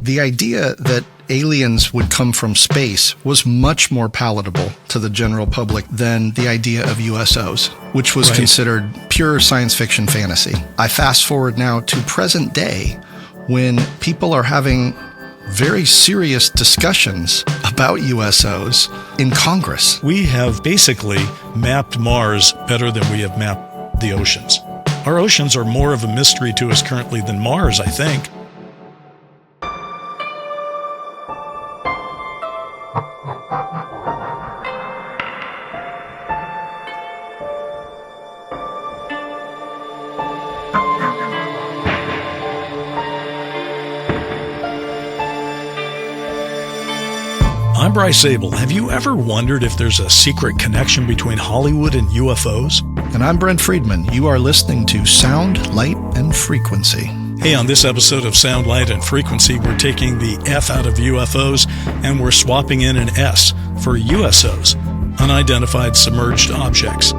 The idea that aliens would come from space was much more palatable to the general public than the idea of USOs, which was considered pure science fiction fantasy. I fast forward now to present day when people are having very serious discussions about USOs in Congress. We have basically mapped Mars better than we have mapped the oceans. Our oceans are more of a mystery to us currently than Mars, I think. I'm Bryce Zabel. Have you ever wondered if there's a secret connection between Hollywood and UFOs? And I'm Brent Friedman. You are listening to Sound, Light, and Frequency. Hey, on this episode of Sound, Light, and Frequency, we're taking the F out of UFOs and we're swapping in an S for USOs, Unidentified Submerged Objects.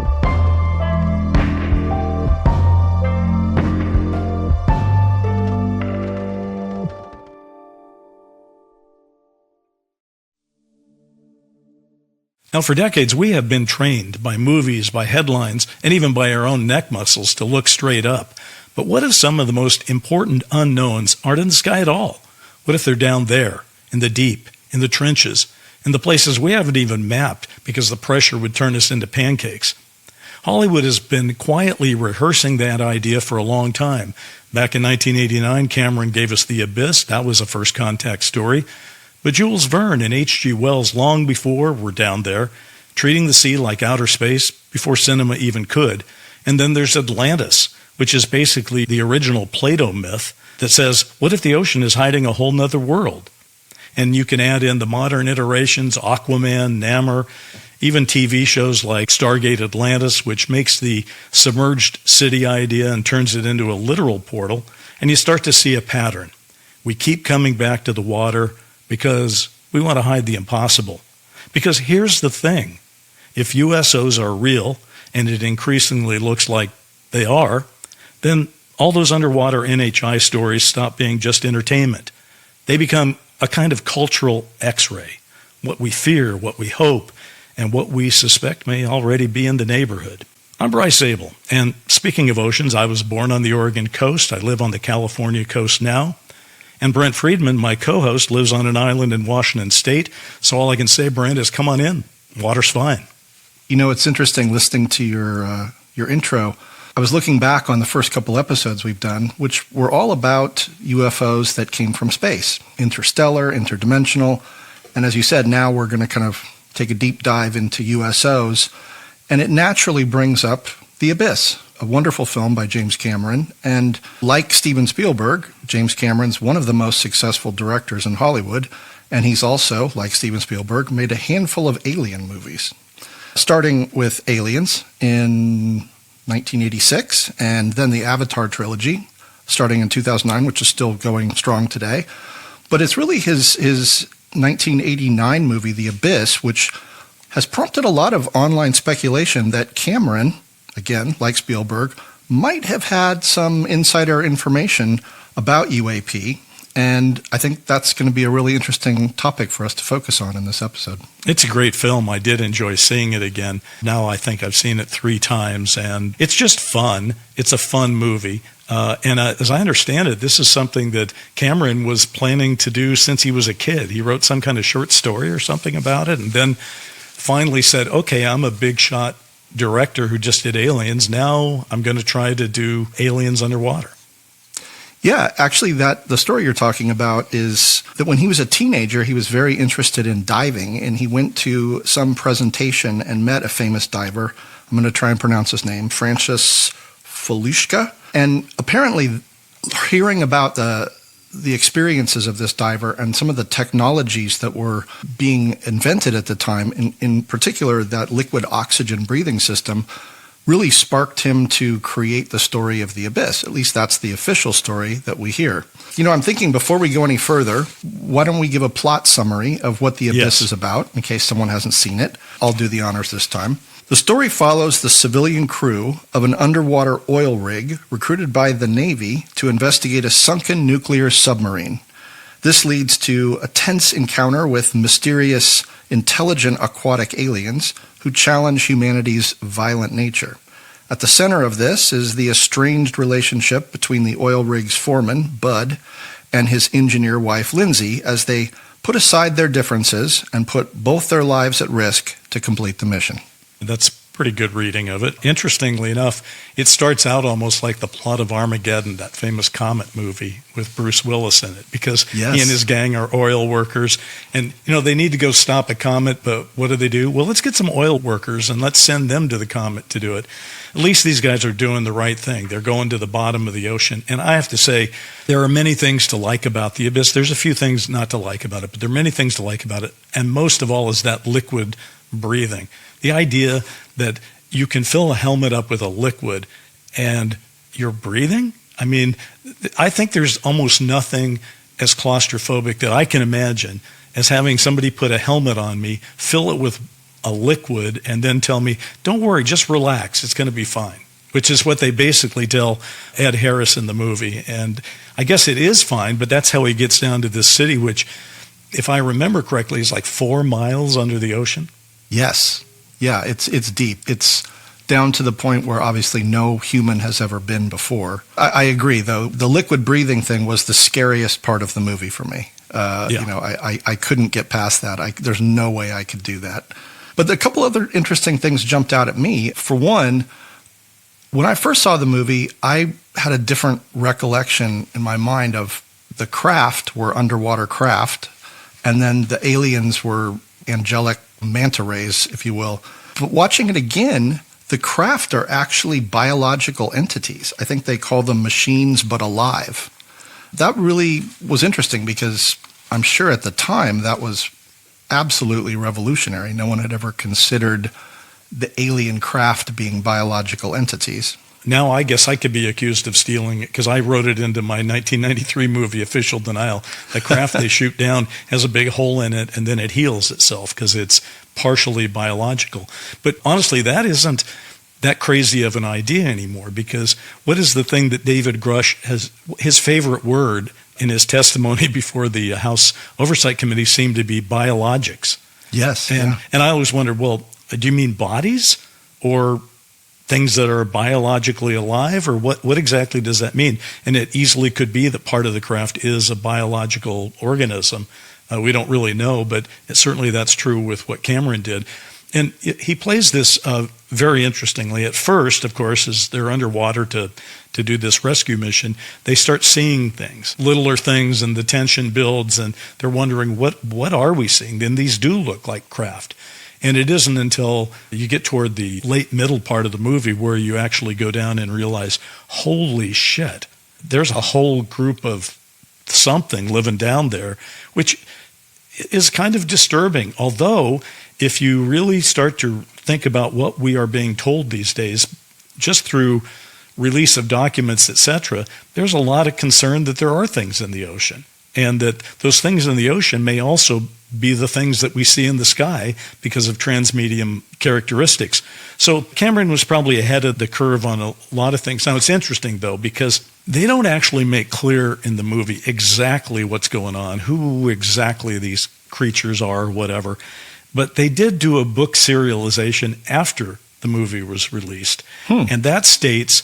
Now, for decades, we have been trained by movies, by headlines, and even by our own neck muscles to look straight up. But what if some of the most important unknowns aren't in the sky at all? What if they're down there, in the deep, in the trenches, in the places we haven't even mapped because the pressure would turn us into pancakes? Hollywood has been quietly rehearsing that idea for a long time. Back in 1989, Cameron gave us The Abyss. That was a first contact story. But Jules Verne and H.G. Wells long before were down there, treating the sea like outer space before cinema even could. And then there's Atlantis, which is basically the original Plato myth that says, what if the ocean is hiding a whole nother world? And you can add in the modern iterations, Aquaman, Namor, even TV shows like Stargate Atlantis, which makes the submerged city idea and turns it into a literal portal. And you start to see a pattern. We keep coming back to the water because we want to hide the impossible. Because here's the thing. If USOs are real, and it increasingly looks like they are, then all those underwater NHI stories stop being just entertainment. They become a kind of cultural X-ray. What we fear, what we hope, and what we suspect may already be in the neighborhood. I'm Bryce Zabel, and speaking of oceans, I was born on the Oregon coast. I live on the California coast now. And Brent Friedman, my co-host, lives on an island in Washington State. So all I can say, Brent, is come on in. Water's fine. You know, it's interesting listening to your intro. I was looking back on the first couple episodes we've done, which were all about UFOs that came from space, interstellar, interdimensional. And as you said, now we're going to kind of take a deep dive into USOs. And it naturally brings up The Abyss, a wonderful film by James Cameron. And like Steven Spielberg, James Cameron's one of the most successful directors in Hollywood. And he's also, like Steven Spielberg, made a handful of alien movies, starting with Aliens in 1986, and then the Avatar trilogy, starting in 2009, which is still going strong today. But it's really his 1989 movie, The Abyss, which has prompted a lot of online speculation that Cameron, again, like Spielberg, might have had some insider information about UAP. And I think that's going to be a really interesting topic for us to focus on in this episode. It's a great film. I did enjoy seeing it again. Now I think I've seen it 3 times, and it's just fun. It's a fun movie. As I understand it, this is something that Cameron was planning to do since he was a kid. He wrote some kind of short story or something about it, and then finally said, okay, I'm a big shot director who just did Aliens. Now I'm going to try to do Aliens underwater. Yeah, actually, the story you're talking about is that when he was a teenager, he was very interested in diving, and he went to some presentation and met a famous diver. I'm going to try and pronounce his name, Francis Falushka. And apparently, hearing about the experiences of this diver and some of the technologies that were being invented at the time, in particular that liquid oxygen breathing system, really sparked him to create the story of The Abyss. At least that's the official story that we hear. You know, I'm thinking before we go any further, why don't we give a plot summary of what The Abyss is about, in case someone hasn't seen it. I'll do the honors this time. The story follows the civilian crew of an underwater oil rig recruited by the Navy to investigate a sunken nuclear submarine. This leads to a tense encounter with mysterious, intelligent aquatic aliens who challenge humanity's violent nature. At the center of this is the estranged relationship between the oil rig's foreman, Bud, and his engineer wife, Lindsay, as they put aside their differences and put both their lives at risk to complete the mission. That's pretty good reading of it. Interestingly enough, it starts out almost like the plot of Armageddon, that famous comet movie with Bruce Willis in it, because Yes. he and his gang are oil workers, and they need to go stop a comet, but what do? Well, let's get some oil workers and let's send them to the comet to do it. At least these guys are doing the right thing. They're going to the bottom of the ocean, and I have to say, there are many things to like about the Abyss. There's a few things not to like about it, but there are many things to like about it, and most of all is that liquid breathing. The idea that you can fill a helmet up with a liquid and you're breathing? I mean, I think there's almost nothing as claustrophobic that I can imagine as having somebody put a helmet on me, fill it with a liquid, and then tell me, don't worry, just relax, it's going to be fine, which is what they basically tell Ed Harris in the movie. And I guess it is fine, but that's how he gets down to this city, which, if I remember correctly, is like 4 miles under the ocean. Yes. Yeah, it's deep. It's down to the point where obviously no human has ever been before. I agree, though. The liquid breathing thing was the scariest part of the movie for me. I couldn't get past that. There's no way I could do that. But a couple other interesting things jumped out at me. For one, when I first saw the movie, I had a different recollection in my mind of the craft were underwater craft, and then the aliens were angelic manta rays, if you will. But watching it again, the craft are actually biological entities. I think they call them machines but alive. That really was interesting because I'm sure at the time that was absolutely revolutionary. No one had ever considered the alien craft being biological entities. Now I guess I could be accused of stealing it because I wrote it into my 1993 movie, Official Denial. The craft they shoot down has a big hole in it, and then it heals itself because it's partially biological. But honestly, that isn't that crazy of an idea anymore, because what is the thing that David Grush has, his favorite word in his testimony before the House Oversight Committee seemed to be biologics. Yes. And I always wondered, well, do you mean bodies or things that are biologically alive, or what exactly does that mean? And it easily could be that part of the craft is a biological organism. We don't really know, but certainly that's true with what Cameron did. And he plays this very interestingly. At first, of course, as they're underwater to do this rescue mission, they start seeing things, littler things, and the tension builds, and they're wondering, what are we seeing? And these do look like craft. And it isn't until you get toward the late middle part of the movie where you actually go down and realize, holy shit, there's a whole group of something living down there, which is kind of disturbing. Although, if you really start to think about what we are being told these days, just through release of documents, etc., there's a lot of concern that there are things in the ocean, and that those things in the ocean may also be the things that we see in the sky because of transmedium characteristics. So Cameron was probably ahead of the curve on a lot of things. Now, it's interesting, though, because they don't actually make clear in the movie exactly what's going on, who exactly these creatures are, whatever. But they did do a book serialization after the movie was released. And that states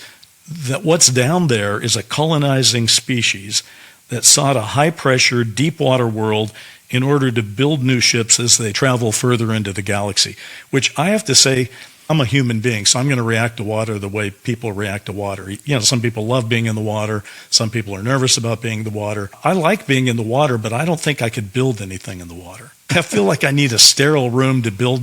that what's down there is a colonizing species that sought a high-pressure, deep-water world in order to build new ships as they travel further into the galaxy, which I have to say, I'm a human being, so I'm going to react to water the way people react to water. Some people love being in the water. Some people are nervous about being in the water. I like being in the water, but I don't think I could build anything in the water. I feel like I need a sterile room to build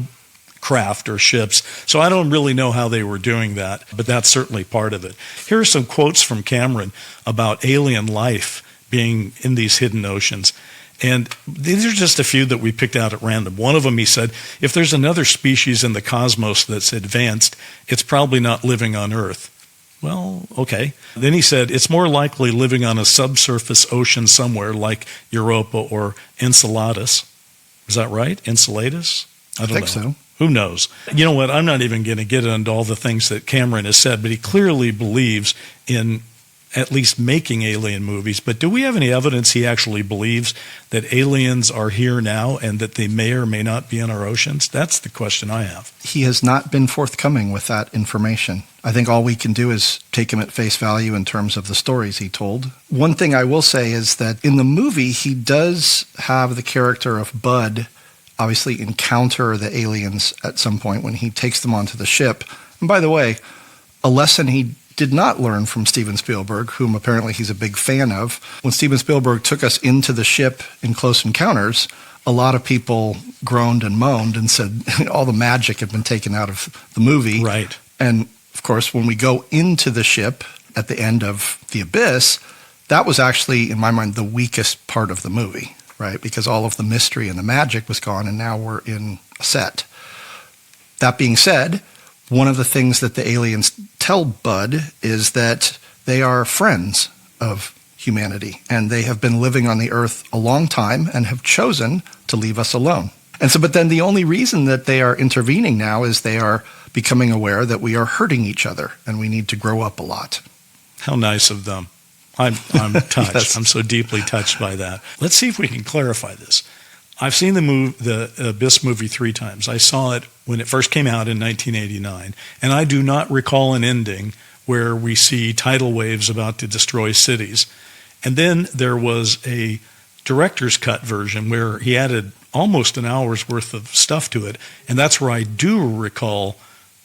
craft or ships, so I don't really know how they were doing that, but that's certainly part of it. Here are some quotes from Cameron about alien life being in these hidden oceans. And these are just a few that we picked out at random. One of them, he said, if there's another species in the cosmos that's advanced, it's probably not living on Earth. Well, okay. Then he said, it's more likely living on a subsurface ocean somewhere like Europa or Enceladus. Is that right? Enceladus? I don't know. So. Who knows? You know what? I'm not even going to get into all the things that Cameron has said, but he clearly believes in at least making alien movies, but do we have any evidence he actually believes that aliens are here now and that they may or may not be in our oceans? That's the question I have. He has not been forthcoming with that information. I think all we can do is take him at face value in terms of the stories he told. One thing I will say is that in the movie, he does have the character of Bud obviously encounter the aliens at some point when he takes them onto the ship. And by the way, a lesson he did not learn from Steven Spielberg, whom apparently he's a big fan of. When Steven Spielberg took us into the ship in Close Encounters, a lot of people groaned and moaned and said all the magic had been taken out of the movie. Right. And of course, when we go into the ship at the end of The Abyss, that was actually, in my mind, the weakest part of the movie, right? Because all of the mystery and the magic was gone, and now we're in a set. That being said, one of the things that the aliens tell Bud is that they are friends of humanity, and they have been living on the Earth a long time and have chosen to leave us alone. And so, but then the only reason that they are intervening now is they are becoming aware that we are hurting each other and we need to grow up a lot. How nice of them. I'm touched. Yes. I'm so deeply touched by that. Let's see if we can clarify this. I've seen the Abyss movie 3 times. I saw it when it first came out in 1989, and I do not recall an ending where we see tidal waves about to destroy cities. And then there was a director's cut version where he added almost an hour's worth of stuff to it, and that's where I do recall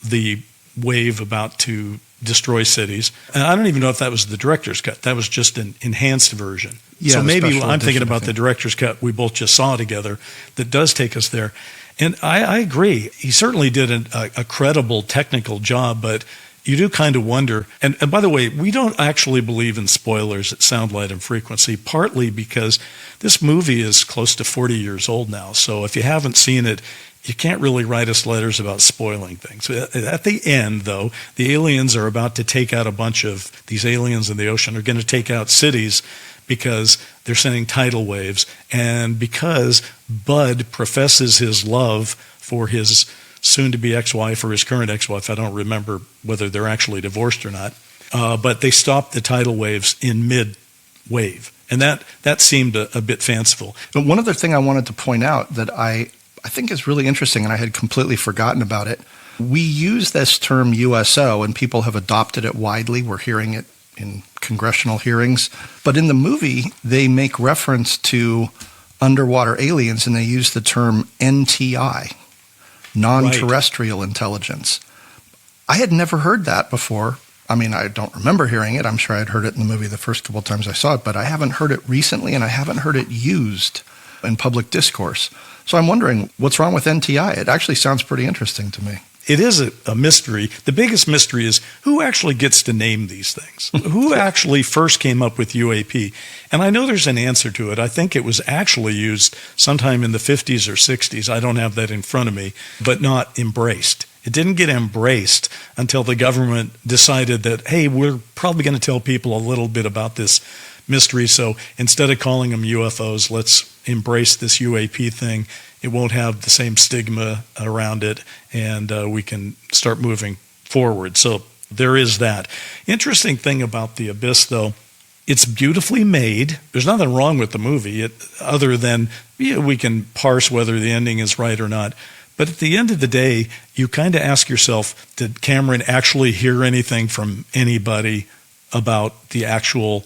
the wave about to destroy cities. And I don't even know if that was the director's cut. That was just an enhanced version. Yeah, so maybe I'm thinking edition, about the director's cut we both just saw together that does take us there. And I agree. He certainly did a credible technical job, but you do kind of wonder. And by the way, we don't actually believe in spoilers at Sound, Light, and Frequency, partly because this movie is close to 40 years old now. So if you haven't seen it, you can't really write us letters about spoiling things. At the end, though, the aliens are about to take out a bunch of these aliens in the ocean are going to take out cities because they're sending tidal waves, and because Bud professes his love for his soon-to-be ex-wife or his current ex-wife. I don't remember whether they're actually divorced or not. But they stopped the tidal waves in mid-wave, and that seemed a bit fanciful. But one other thing I wanted to point out that I think is really interesting, and I had completely forgotten about it. We use this term USO, and people have adopted it widely. We're hearing it in congressional hearings. But in the movie, they make reference to underwater aliens, and they use the term NTI, non-terrestrial intelligence. I had never heard that before. I mean, I don't remember hearing it. I'm sure I'd heard it in the movie the first couple of times I saw it, but I haven't heard it recently, and I haven't heard it used in public discourse. So I'm wondering, what's wrong with NTI? It actually sounds pretty interesting to me. It is a mystery. The biggest mystery is who actually gets to name these things? Who actually first came up with UAP? And I know there's an answer to it. I think it was actually used sometime in the 50s or 60s. I don't have that in front of me, but not embraced. It didn't get embraced until the government decided that, hey, we're probably going to tell people a little bit about this mystery. So instead of calling them UFOs, let's embrace this UAP thing. It won't have the same stigma around it, and we can start moving forward. So there is that. Interesting thing about The Abyss, though, it's beautifully made. There's nothing wrong with the movie, other than we can parse whether the ending is right or not. But at the end of the day, you kind of ask yourself, did Cameron actually hear anything from anybody about the actual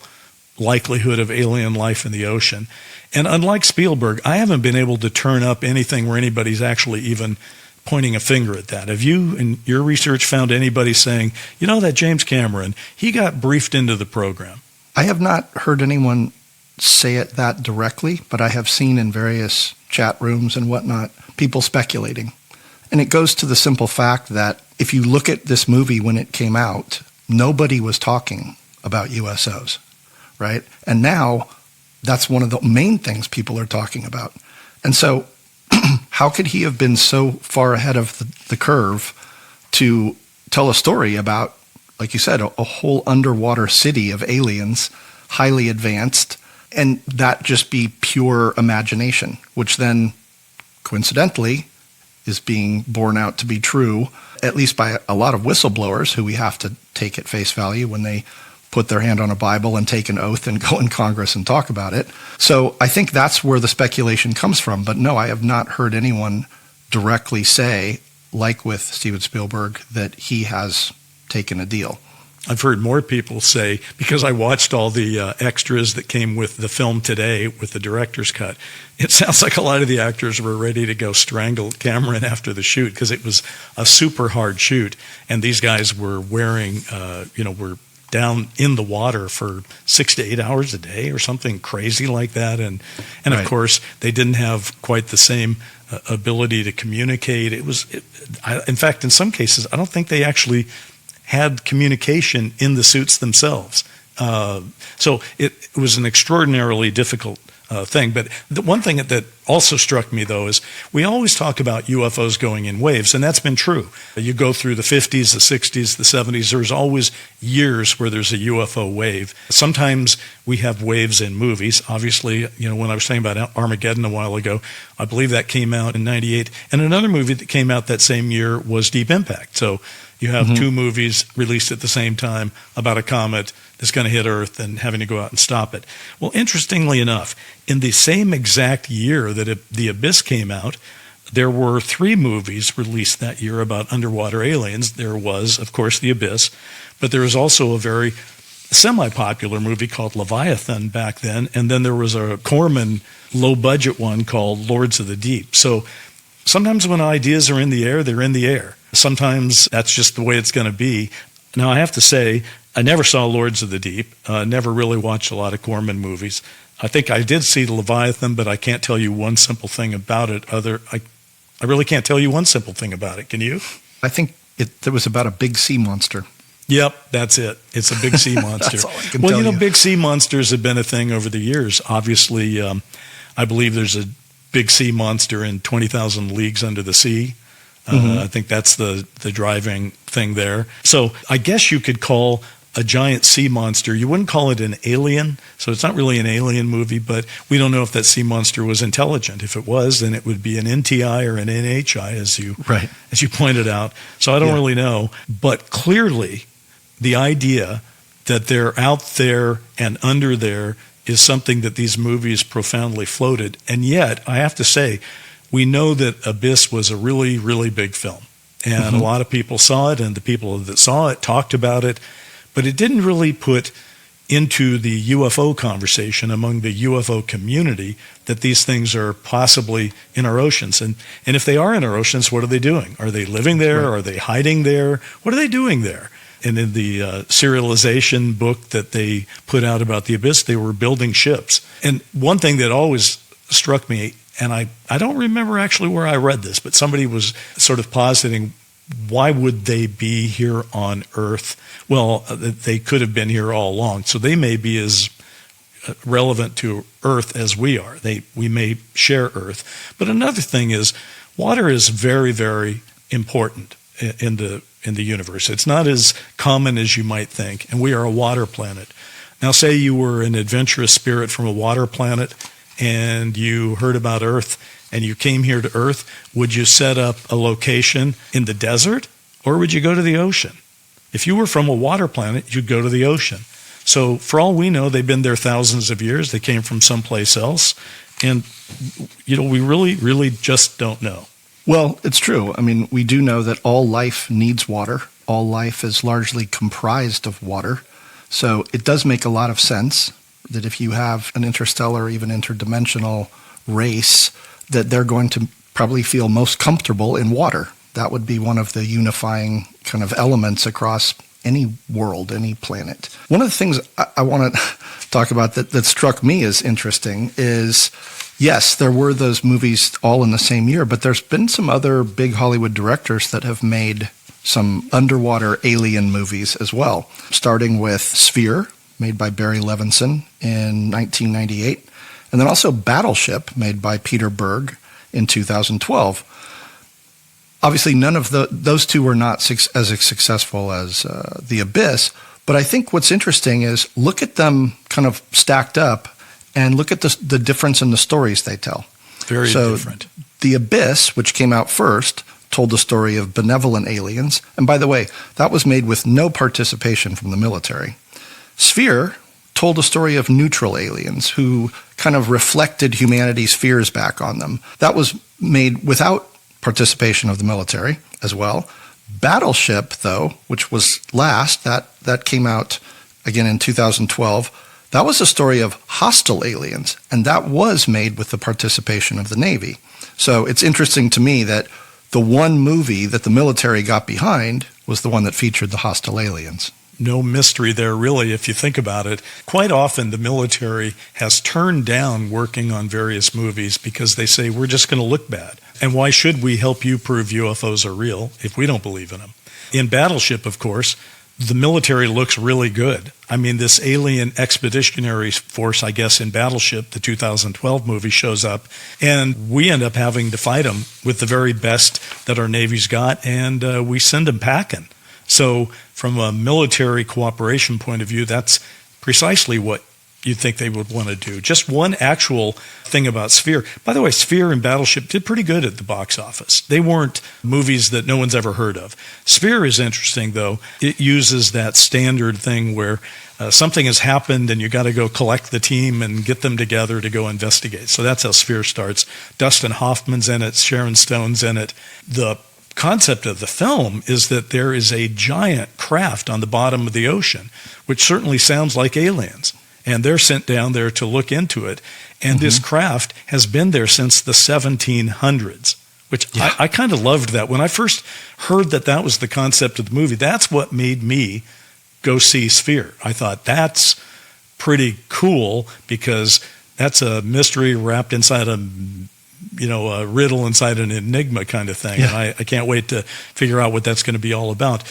likelihood of alien life in the ocean? And unlike Spielberg, I haven't been able to turn up anything where anybody's actually even pointing a finger at that. Have you, in your research, found anybody saying, you know, that James Cameron, he got briefed into the program? I have not heard anyone say it that directly, but I have seen in various chat rooms and whatnot, people speculating. And it goes to the simple fact that if you look at this movie when it came out, nobody was talking about USOs, right? And now that's one of the main things people are talking about. And so how could he have been so far ahead of the curve to tell a story about, like you said, a whole underwater city of aliens, highly advanced, and that just be pure imagination, which then coincidentally is being borne out to be true, at least by a lot of whistleblowers who we have to take at face value when they put their hand on a Bible and take an oath and go in Congress and talk about it. So I think that's where the speculation comes from. But no, I have not heard anyone directly say, like with Steven Spielberg, that he has taken a deal. I've heard more people say, because I watched all the extras that came with the film today with the director's cut, it sounds like a lot of the actors were ready to go strangle Cameron after the shoot because it was a super hard shoot. And these guys were wearing, were down in the water for 6 to 8 hours a day or something crazy like that. And Right. Of course, they didn't have quite the same ability to communicate. In fact, in some cases, I don't think they actually had communication in the suits themselves. So it was an extraordinarily difficult thing. But the one thing that also struck me, though, is we always talk about UFOs going in waves, and that's been true. You go through the 50s, the 60s, the 70s, there's always years where there's a UFO wave. Sometimes we have waves in movies. Obviously, when I was saying about Armageddon a while ago, I believe that came out in 98. And another movie that came out that same year was Deep Impact. So you have two movies released at the same time about a comet that's going to hit Earth and having to go out and stop it. Well, interestingly enough, in the same exact year that The Abyss came out, there were 3 movies released that year about underwater aliens. There was, of course, The Abyss, but there was also a very semi-popular movie called Leviathan back then, and then there was a Corman low-budget one called Lords of the Deep. So sometimes when ideas are in the air, they're in the air. Sometimes that's just the way it's going to be. Now, I have to say, I never saw Lords of the Deep, never really watched a lot of Corman movies. I think I did see Leviathan, but I can't tell you one simple thing about it. I really can't tell you one simple thing about it. Can you? I think it was about a big sea monster. Yep, that's it. It's a big sea monster. That's all I can tell you. Big sea monsters have been a thing over the years. Obviously, I believe there's a big sea monster in 20,000 Leagues Under the Sea. I think that's the driving thing there. So I guess you could call a giant sea monster, you wouldn't call it an alien, so it's not really an alien movie, but we don't know if that sea monster was intelligent. If it was, then it would be an NTI or an NHI, as you pointed out. So I don't really know. But clearly, the idea that they're out there and under there is something that these movies profoundly floated. And yet, I have to say, we know that Abyss was a really, really big film. And a lot of people saw it, and the people that saw it talked about it. But it didn't really put into the UFO conversation among the UFO community that these things are possibly in our oceans. And if they are in our oceans, what are they doing? Are they living there? Right. Are they hiding there? What are they doing there? And in the serialization book that they put out about the Abyss, they were building ships. And one thing that always struck me, and I don't remember actually where I read this, but somebody was sort of positing, why would they be here on Earth? Well, they could have been here all along, so they may be as relevant to Earth as we are. We may share Earth. But another thing is, water is very, very important in the universe. It's not as common as you might think, and we are a water planet. Now, say you were an adventurous spirit from a water planet, and you heard about Earth, and you came here to Earth, would you set up a location in the desert, or would you go to the ocean? If you were from a water planet, you'd go to the ocean. So for all we know, they've been there thousands of years. They came from someplace else. And, we really, really just don't know. Well, it's true. I mean, we do know that all life needs water. All life is largely comprised of water. So it does make a lot of sense that if you have an interstellar, even interdimensional race, that they're going to probably feel most comfortable in water. That would be one of the unifying kind of elements across any world, any planet. One of the things I want to talk about that struck me as interesting is, yes, there were those movies all in the same year, but there's been some other big Hollywood directors that have made some underwater alien movies as well, starting with Sphere, made by Barry Levinson in 1998, and then also Battleship, made by Peter Berg in 2012. Obviously, none of those two were not as successful as The Abyss, but I think what's interesting is look at them kind of stacked up and look at the difference in the stories they tell. Very different. The Abyss, which came out first, told the story of benevolent aliens. And by the way, that was made with no participation from the military. Sphere told a story of neutral aliens who kind of reflected humanity's fears back on them. That was made without participation of the military as well. Battleship, though, which was last, that came out again in 2012, that was a story of hostile aliens, and that was made with the participation of the Navy. So it's interesting to me that the one movie that the military got behind was the one that featured the hostile aliens. No mystery there, really, if you think about it. Quite often, the military has turned down working on various movies because they say, we're just going to look bad. And why should we help you prove UFOs are real if we don't believe in them? In Battleship, of course, the military looks really good. I mean, this alien expeditionary force, I guess, in Battleship, the 2012 movie, shows up, and we end up having to fight them with the very best that our Navy's got, and we send them packing. So from a military cooperation point of view, that's precisely what you'd think they would want to do. Just one actual thing about Sphere. By the way, Sphere and Battleship did pretty good at the box office. They weren't movies that no one's ever heard of. Sphere is interesting, though. It uses that standard thing where something has happened and you got to go collect the team and get them together to go investigate. So that's how Sphere starts. Dustin Hoffman's in it. Sharon Stone's in it. The concept of the film is that there is a giant craft on the bottom of the ocean, which certainly sounds like aliens. And they're sent down there to look into it. And this craft has been there since the 1700s, which I kind of loved that. When I first heard that that was the concept of the movie, that's what made me go see Sphere. I thought that's pretty cool because that's a mystery wrapped inside a riddle inside an enigma kind of thing. Yeah. And I can't wait to figure out what that's going to be all about.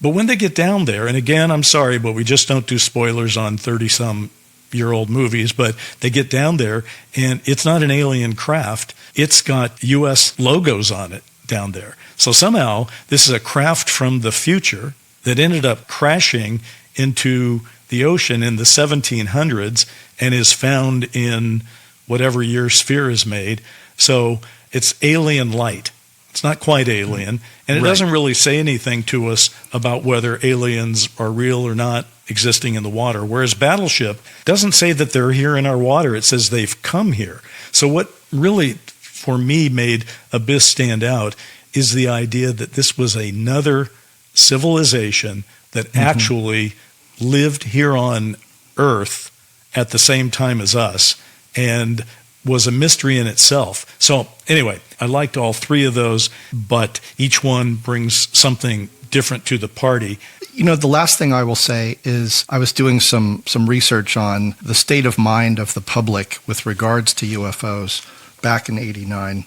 But when they get down there, and again, I'm sorry, but we just don't do spoilers on 30-some-year-old movies, but they get down there, and it's not an alien craft. It's got U.S. logos on it down there. So somehow, this is a craft from the future that ended up crashing into the ocean in the 1700s and is found in whatever year Sphere is made. So it's alien light. It's not quite alien, and it doesn't really say anything to us about whether aliens are real or not existing in the water, whereas Battleship doesn't say that they're here in our water. It says they've come here. So what really, for me, made Abyss stand out is the idea that this was another civilization that actually lived here on Earth at the same time as us and was a mystery in itself. So anyway, I liked all three of those, but each one brings something different to the party. You know, the last thing I will say is I was doing some research on the state of mind of the public with regards to UFOs back in '89.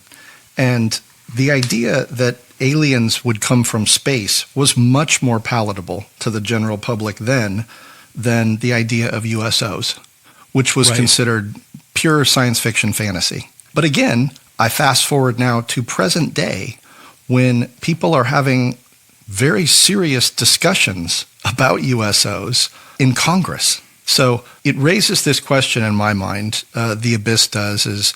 And the idea that aliens would come from space was much more palatable to the general public then than the idea of USOs, which was considered pure science fiction fantasy. But again, I fast forward now to present day when people are having very serious discussions about USOs in Congress. So it raises this question in my mind, the Abyss does, is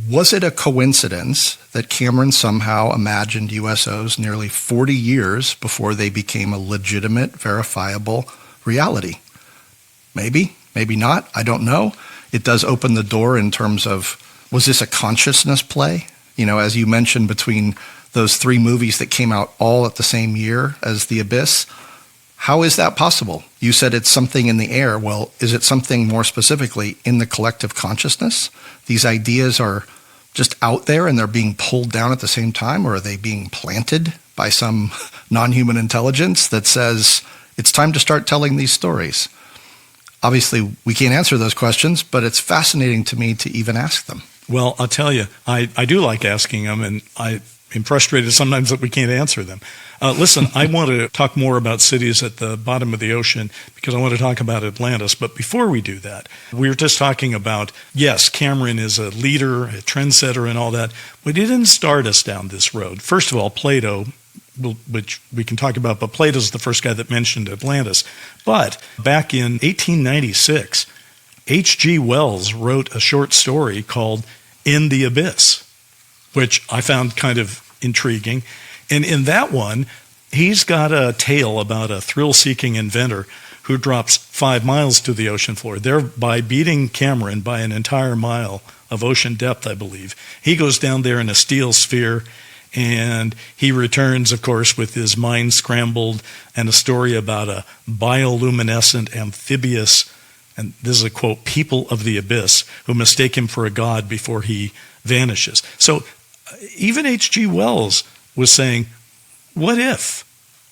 was it a coincidence that Cameron somehow imagined USOs nearly 40 years before they became a legitimate, verifiable reality? Maybe, maybe not, I don't know. It does open the door in terms of, was this a consciousness play? You know, as you mentioned, between those three movies that came out all at the same year as The Abyss, how is that possible? You said it's something in the air. Well, is it something more specifically in the collective consciousness? These ideas are just out there and they're being pulled down at the same time, or are they being planted by some non-human intelligence that says it's time to start telling these stories? Obviously, we can't answer those questions, but it's fascinating to me to even ask them. Well, I'll tell you, I do like asking them, and I am frustrated sometimes that we can't answer them. Listen, I want to talk more about cities at the bottom of the ocean because I want to talk about Atlantis. But before we do that, we were just talking about, yes, Cameron is a leader, a trendsetter, and all that. But he didn't start us down this road. First of all, Plato, which we can talk about, but Plato's the first guy that mentioned Atlantis. But back in 1896, H.G. Wells wrote a short story called In the Abyss, which I found kind of intriguing. And in that one, he's got a tale about a thrill-seeking inventor who drops 5 miles to the ocean floor, thereby beating Cameron by an entire mile of ocean depth, I believe. He goes down there in a steel sphere, and he returns, of course, with his mind scrambled and a story about a bioluminescent amphibious, and this is a quote, people of the abyss who mistake him for a god before he vanishes. So even H.G. Wells was saying, what if?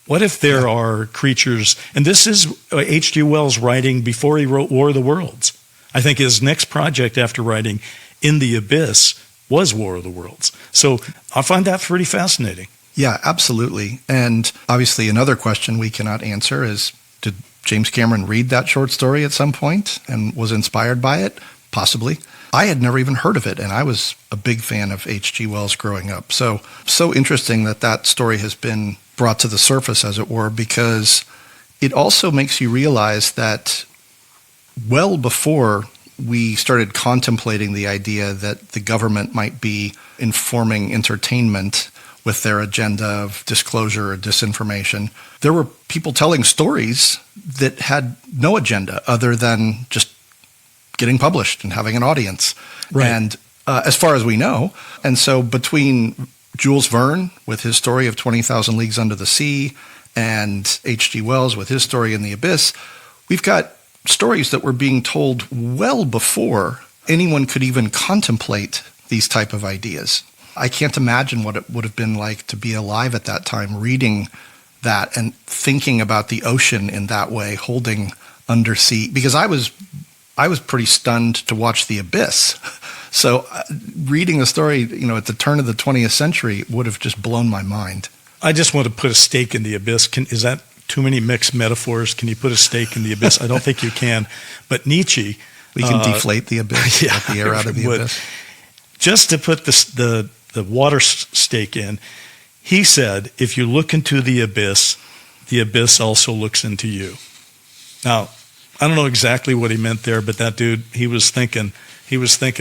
What if there are creatures, and this is H.G. Wells writing before he wrote War of the Worlds. I think his next project after writing In the Abyss was War of the Worlds. So I find that pretty fascinating. Yeah, absolutely. And obviously another question we cannot answer is, did James Cameron read that short story at some point and was inspired by it? Possibly. I had never even heard of it, and I was a big fan of H.G. Wells growing up. So interesting that story has been brought to the surface, as it were, because it also makes you realize that well before we started contemplating the idea that the government might be informing entertainment with their agenda of disclosure or disinformation, there were people telling stories that had no agenda other than just getting published and having an audience. Right. And as far as we know, and so between Jules Verne with his story of 20,000 Leagues Under the Sea and H.G. Wells with his story In the Abyss, we've got stories that were being told well before anyone could even contemplate these type of ideas. I can't imagine what it would have been like to be alive at that time, reading that and thinking about the ocean in that way, holding undersea, because I was pretty stunned to watch The Abyss. So reading the story, at the turn of the 20th century would have just blown my mind. I just want to put a stake in the abyss. Is that too many mixed metaphors? Can you put a stake in the abyss? I don't think you can. But Nietzsche... We can deflate the abyss, let the air out of the abyss. Just to put the water stake in, he said, if you look into the abyss also looks into you. Now, I don't know exactly what he meant there, but that dude, he was thinking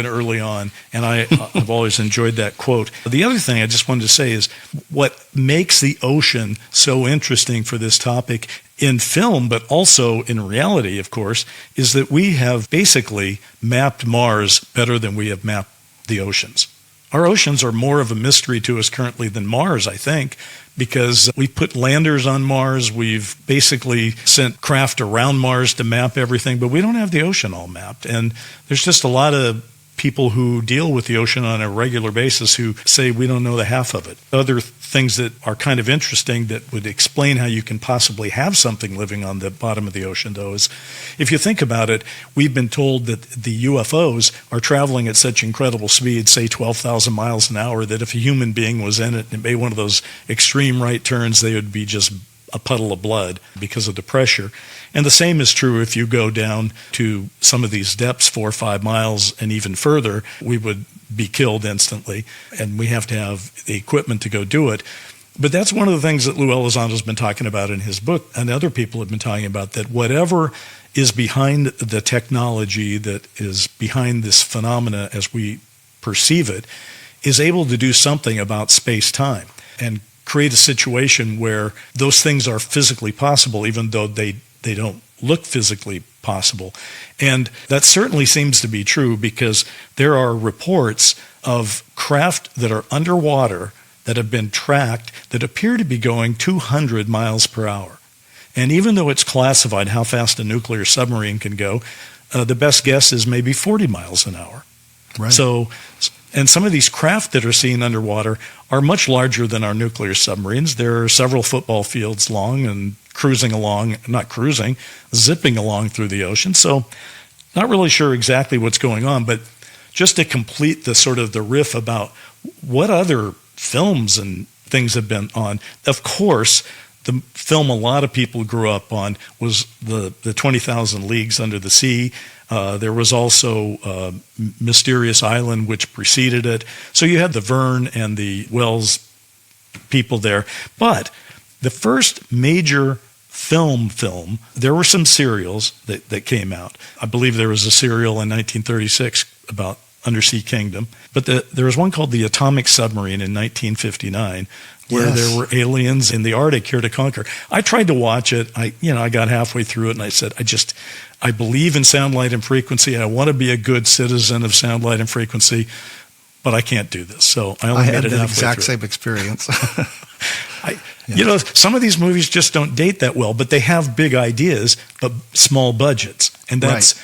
early on, and I've always enjoyed that quote. The other thing I just wanted to say is what makes the ocean so interesting for this topic in film, but also in reality, of course, is that we have basically mapped Mars better than we have mapped the oceans. Our oceans are more of a mystery to us currently than Mars, I think, because we've put landers on Mars, we've basically sent craft around Mars to map everything, but we don't have the ocean all mapped. And there's just a lot of people who deal with the ocean on a regular basis who say we don't know the half of it. Other things that are kind of interesting that would explain how you can possibly have something living on the bottom of the ocean, though, is if you think about it, we've been told that the UFOs are traveling at such incredible speed, say 12,000 miles an hour, that if a human being was in it and made one of those extreme right turns, they would be just a puddle of blood because of the pressure. And the same is true if you go down to some of these depths, 4 or 5 miles and even further, we would be killed instantly, and we have to have the equipment to go do it. But that's one of the things that Lou Elizondo's been talking about in his book, and other people have been talking about, that whatever is behind the technology that is behind this phenomena as we perceive it is able to do something about space-time and create a situation where those things are physically possible, even though they don't look physically possible. And that certainly seems to be true, because there are reports of craft that are underwater that have been tracked that appear to be going 200 miles per hour. And even though it's classified how fast a nuclear submarine can go, the best guess is maybe 40 miles an hour. Right. So, and some of these craft that are seen underwater are much larger than our nuclear submarines. They're several football fields long and zipping along through the ocean. So not really sure exactly what's going on, but just to complete the sort of the riff about what other films and things have been on. Of course, the film a lot of people grew up on was the 20,000 Leagues Under the Sea. There was also Mysterious Island, which preceded it. So you had the Verne and the Wells people there. But the first major film, there were some serials that came out. I believe there was a serial in 1936 about undersea kingdom. But there was one called the Atomic Submarine in 1959, where there were aliens in the Arctic here to conquer. I tried to watch it. I got halfway through it, and I said, I believe in sound, light, and frequency. I want to be a good citizen of sound, light, and frequency, but I can't do this. So I only made it halfway through. I had the exact same experience. Some of these movies just don't date that well, but they have big ideas, but small budgets. And that's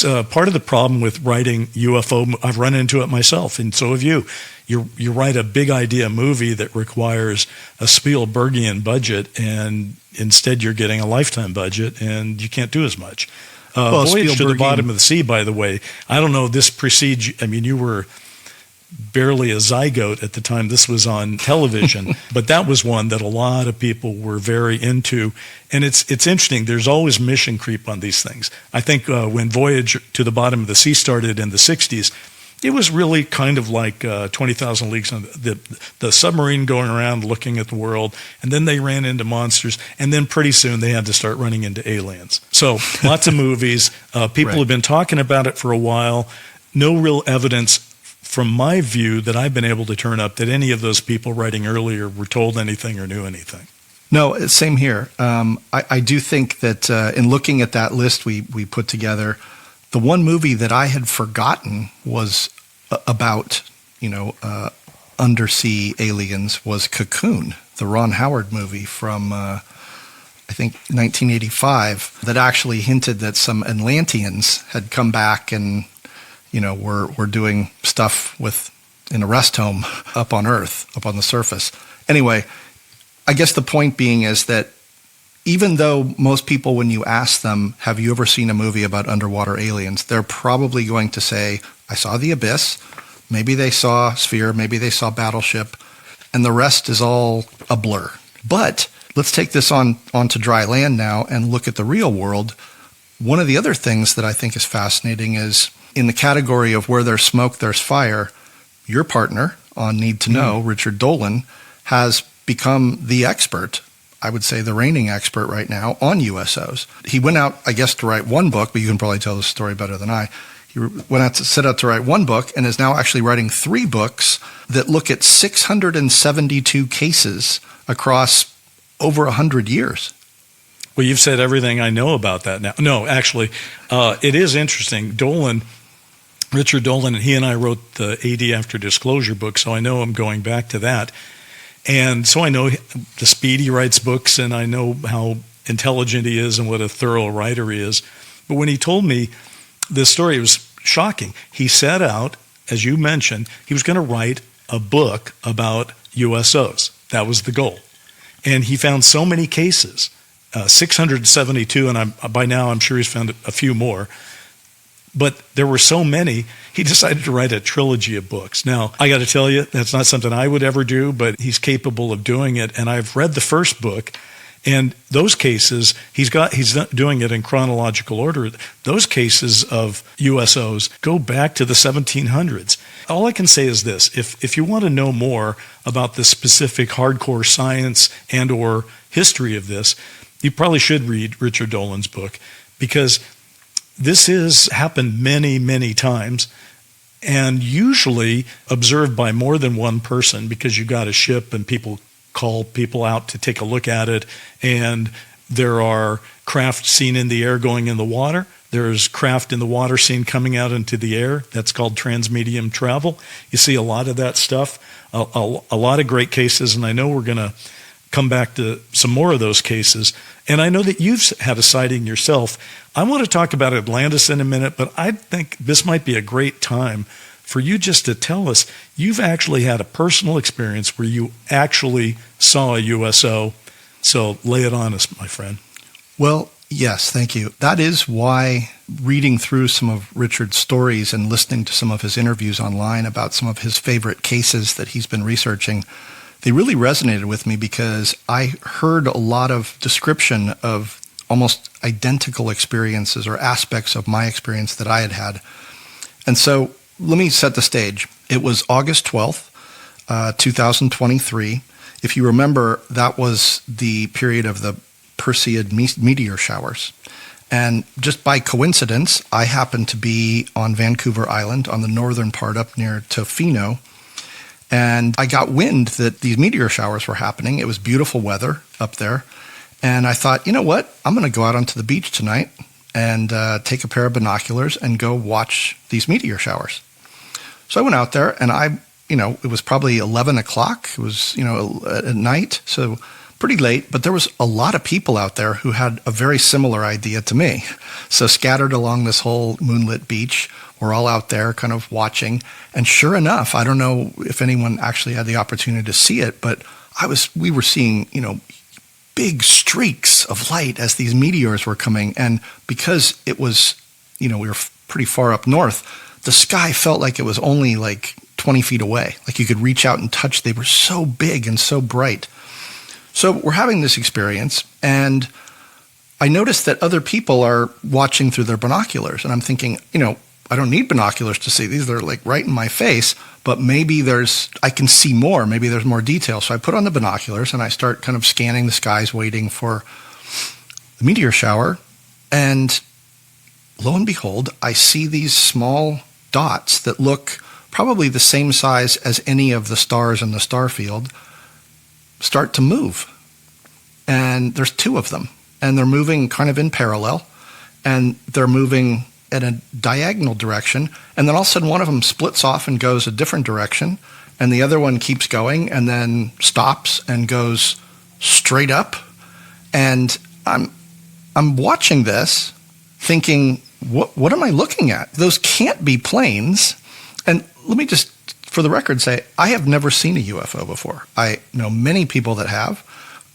part of the problem with writing UFO. I've run into it myself, and so have you. You write a big idea movie that requires a Spielbergian budget, and instead you're getting a Lifetime budget, and you can't do as much. Voyage to the Bottom of the Sea, by the way, I don't know, this precedes, you were barely a zygote at the time this was on television, but that was one that a lot of people were very into. And it's interesting. There's always mission creep on these things. I think when Voyage to the Bottom of the Sea started in the 60s, it was really kind of like 20,000 Leagues on the submarine going around looking at the world, and then they ran into monsters, and then pretty soon they had to start running into aliens. So lots of movies. People have been talking about it for a while. No real evidence from my view that I've been able to turn up that any of those people writing earlier were told anything or knew anything. No, same here. I do think that in looking at that list we put together, the one movie that I had forgotten was about, undersea aliens was Cocoon, the Ron Howard movie from, I think, 1985, that actually hinted that some Atlanteans had come back and we're doing stuff in a rest home up on Earth, up on the surface. Anyway, I guess the point being is that even though most people, when you ask them, have you ever seen a movie about underwater aliens, they're probably going to say, I saw The Abyss, maybe they saw Sphere, maybe they saw Battleship, and the rest is all a blur. But let's take this onto dry land now and look at the real world. One of the other things that I think is fascinating is, in the category of where there's smoke, there's fire, your partner on Need to Know, Richard Dolan, has become the expert, I would say the reigning expert right now, on USOs. He went out, I guess, to write one book, but you can probably tell the story better than I. He set out to write one book and is now actually writing 3 books that look at 672 cases across over 100 years. Well, you've said everything I know about that now. No, actually, it is interesting. Richard Dolan, he and I wrote the AD After Disclosure book, so I know I'm going back to that. And so I know the speed he writes books, and I know how intelligent he is and what a thorough writer he is. But when he told me this story, it was shocking. He set out, as you mentioned, he was going to write a book about USOs. That was the goal. And he found so many cases, 672, and by now I'm sure he's found a few more. But there were so many, he decided to write a trilogy of books. Now, I got to tell you, that's not something I would ever do, but he's capable of doing it. And I've read the first book, and those cases, he's doing it in chronological order. Those cases of USOs go back to the 1700s. All I can say is this: if you want to know more about the specific hardcore science and or history of this, you probably should read Richard Dolan's book, because this has happened many, many times, and usually observed by more than one person, because you got a ship and people call people out to take a look at it, and there are craft seen in the air going in the water. There's craft in the water seen coming out into the air. That's called transmedium travel. You see a lot of that stuff, a lot of great cases, and I know we're going to come back to some more of those cases. And I know that you've had a sighting yourself. I want to talk about Atlantis in a minute, but I think this might be a great time for you just to tell us you've actually had a personal experience where you actually saw a USO. So lay it on us, my friend. Well, yes, thank you. That is why reading through some of Richard's stories and listening to some of his interviews online about some of his favorite cases that he's been researching, they really resonated with me, because I heard a lot of description of almost identical experiences or aspects of my experience that I had had. And so let me set the stage. It was August 12th, 2023. If you remember, that was the period of the Perseid meteor showers. And just by coincidence, I happened to be on Vancouver Island on the northern part up near Tofino. And I got wind that these meteor showers were happening. It was beautiful weather up there. And I thought, you know what? I'm going to go out onto the beach tonight and take a pair of binoculars and go watch these meteor showers. So I went out there and it was probably 11 o'clock. It was, at night. So pretty late, but there was a lot of people out there who had a very similar idea to me. So scattered along this whole moonlit beach, we're all out there kind of watching. And sure enough, I don't know if anyone actually had the opportunity to see it, but we were seeing, big streaks of light as these meteors were coming. And because it was, we were pretty far up north, the sky felt like it was only like 20 feet away. Like you could reach out and touch. They were so big and so bright. So we're having this experience, and I noticed that other people are watching through their binoculars. And I'm thinking, I don't need binoculars to see these. They're like right in my face, but maybe I can see more. Maybe there's more detail. So I put on the binoculars and I start kind of scanning the skies, waiting for the meteor shower. And lo and behold, I see these small dots that look probably the same size as any of the stars in the star field start to move. And there's two of them, and they're moving kind of in parallel, and they're moving in a diagonal direction. And then all of a sudden one of them splits off and goes a different direction, and the other one keeps going and then stops and goes straight up. And I'm watching this thinking, what am I looking at? Those can't be planes. And let me just, for the record, say I have never seen a UFO before. I know many people that have.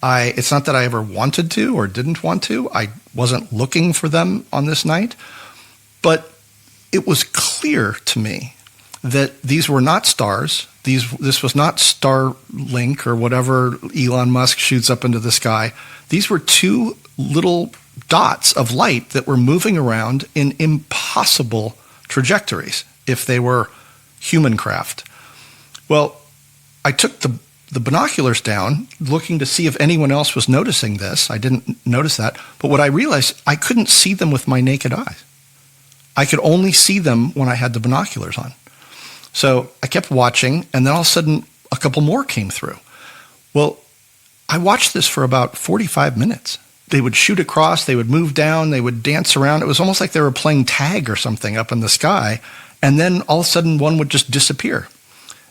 It's not that I ever wanted to or didn't want to. I wasn't looking for them on this night. But it was clear to me that these were not stars. This was not Starlink or whatever Elon Musk shoots up into the sky. These were two little dots of light that were moving around in impossible trajectories if they were human craft. Well, I took the binoculars down looking to see if anyone else was noticing this. I didn't notice that. But what I realized, I couldn't see them with my naked eye. I could only see them when I had the binoculars on. So I kept watching, and then all of a sudden, a couple more came through. Well, I watched this for about 45 minutes. They would shoot across, they would move down, they would dance around. It was almost like they were playing tag or something up in the sky. And then all of a sudden, one would just disappear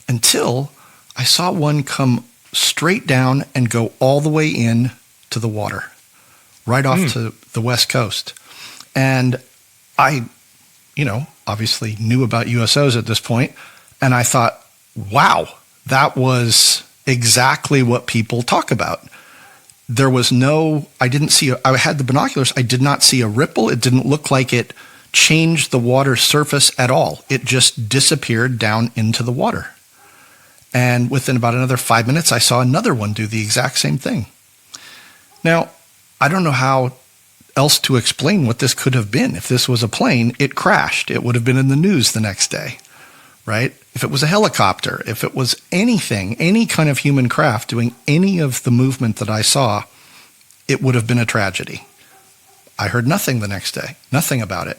until I saw one come straight down and go all the way in to the water, right off to the west coast. And I, obviously knew about USOs at this point, and I thought, wow, that was exactly what people talk about. There was I had the binoculars, I did not see a ripple. It didn't look like it changed the water's surface at all. It just disappeared down into the water. And within about another 5 minutes, I saw another one do the exact same thing. Now, I don't know how else to explain what this could have been. If this was a plane, it crashed. It would have been in the news the next day, right? If it was a helicopter, if it was anything, any kind of human craft doing any of the movement that I saw, it would have been a tragedy. I heard nothing the next day, nothing about it.